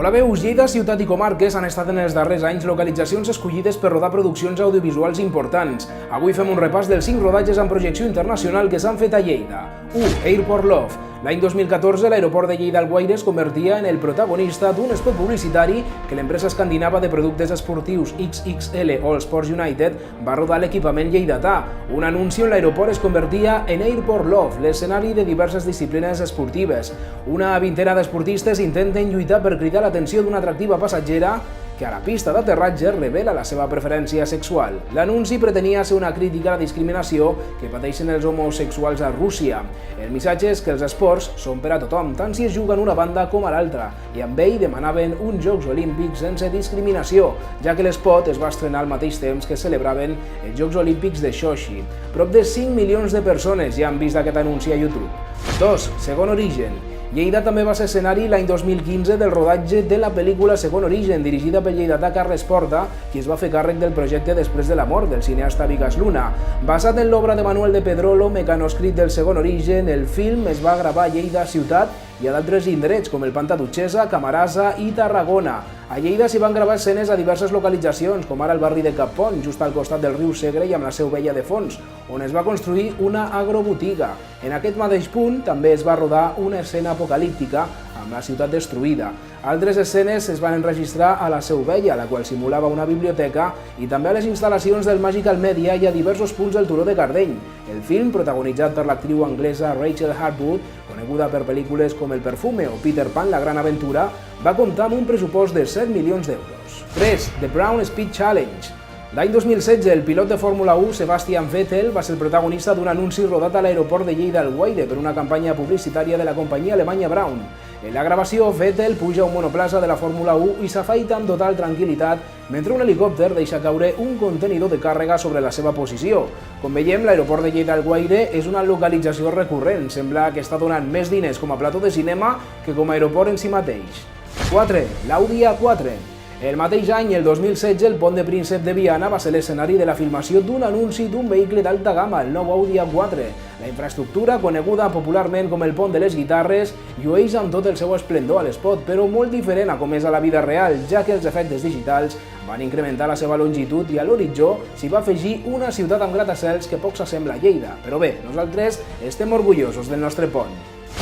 Hola, veus, Lleida, ciutat i comarques han estat en els darrers anys localitzacions escollides per rodar produccions audiovisuals importants. Avui fem un repàs dels 5 rodatges amb projecció internacional que s'han fet a Lleida. 1. Airport Love. L'any 2014 l'aeroport de Lleida-Alguaire es convertia en el protagonista d'un spot publicitari que l'empresa escandinava de productes esportius XXL All Sports United va rodar l'equipament lleidatà. Un anunci on l'aeroport es convertia en Airport Love, l'escenari de diverses disciplines esportives. Una vintena d'esportistes intenten lluitar per cridar l'atenció d'una atractiva passatgera que a la pista d'aterratge revela la seva preferència sexual. L'anunci pretenia ser una crítica a la discriminació que pateixen els homosexuals a Rússia. El missatge és que els esports són per a tothom, tant si es juga en una banda com a l'altra, i amb ell demanaven uns Jocs Olímpics sense discriminació, ja que l'espot es va estrenar al mateix temps que celebraven els Jocs Olímpics de Sochi. Prop de 5 milions de persones ja han vist aquest anunci a YouTube. 2. Segon origen. Lleida també va ser escenari l'any 2015 del rodatge de la pel·lícula Segon origen, dirigida pel lleidatà Carles Porta, qui es va fer càrrec del projecte després de la mort del cineasta Vigas Luna. Basat en l'obra de Manuel de Pedrolo, mecanoscrit del Segon origen, el film es va gravar a Lleida ciutat i a d'altres indrets com el Pantà Dutxesa, Camarasa i Tarragona. A Lleida s'hi van gravar escenes a diverses localitzacions, com ara el barri de Cappont, just al costat del riu Segre i amb la Seu Vella de fons, on es va construir una agrobotiga. En aquest mateix punt també es va rodar una escena apocalíptica amb la ciutat destruïda. Altres escenes es van enregistrar a la Seu Vella, la qual simulava una biblioteca, i també a les instal·lacions del Magical Media i a diversos punts del Turó de Cardeny. El film, protagonitzat per l'actriu anglesa Rachel Harwood, coneguda per pel·lícules com El perfume o Peter Pan, la gran aventura, va comptar amb un pressupost de 7 milions d'euros. 3. The Brown Speed Challenge. L'any 2016, el pilot de Fórmula 1, Sebastian Vettel, va ser el protagonista d'un anunci rodat a l'aeroport de Lleida-Alguaire per una campanya publicitària de la companyia alemanya Braun. En la gravació, Vettel puja a un monoplaça de la Fórmula 1 i s'afaita amb total tranquil·litat mentre un helicòpter deixa caure un contenidor de càrrega sobre la seva posició. Com veiem, l'aeroport de Lleida-Alguaire és una localització recurrent. Sembla que està donant més diners com a plató de cinema que com a aeroport en si mateix. 4. L'Audi A4. El mateix any, el 2016, el Pont de Príncep de Viana va ser l'escenari de la filmació d'un anunci d'un vehicle d'alta gamma, el nou Audi A4. La infraestructura, coneguda popularment com el Pont de les Guitarres, llueix amb tot el seu esplendor a l'espot, però molt diferent a com és a la vida real, ja que els efectes digitals van incrementar la seva longitud i a l'horitzó s'hi va afegir una ciutat amb gratacels que poc s'assembla a Lleida. Però bé, nosaltres estem orgullosos del nostre pont.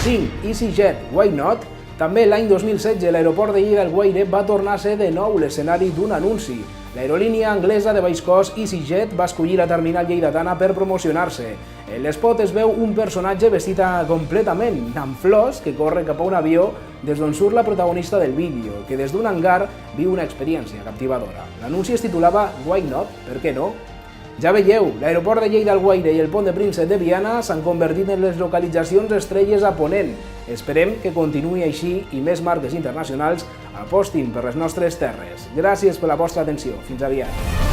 5. EasyJet, why not? També l'any 2016 l'aeroport de Lleida-Alguaire va tornar a ser de nou l'escenari d'un anunci. L'aerolínia anglesa de baix cost EasyJet va escollir la terminal lleidatana per promocionar-se. En l'espot es veu un personatge vestit completament amb flors que corre cap a un avió des d'on surt la protagonista del vídeo, que des d'un hangar viu una experiència captivadora. L'anunci es titulava Why Not? Per què no? Ja veieu, l'aeroport de Lleida-Alguaire i el Pont de Príncep de Viana s'han convertit en les localitzacions estrelles a Ponent. Esperem que continuï així i més marques internacionals apostin per les nostres terres. Gràcies per la vostra atenció. Fins aviat.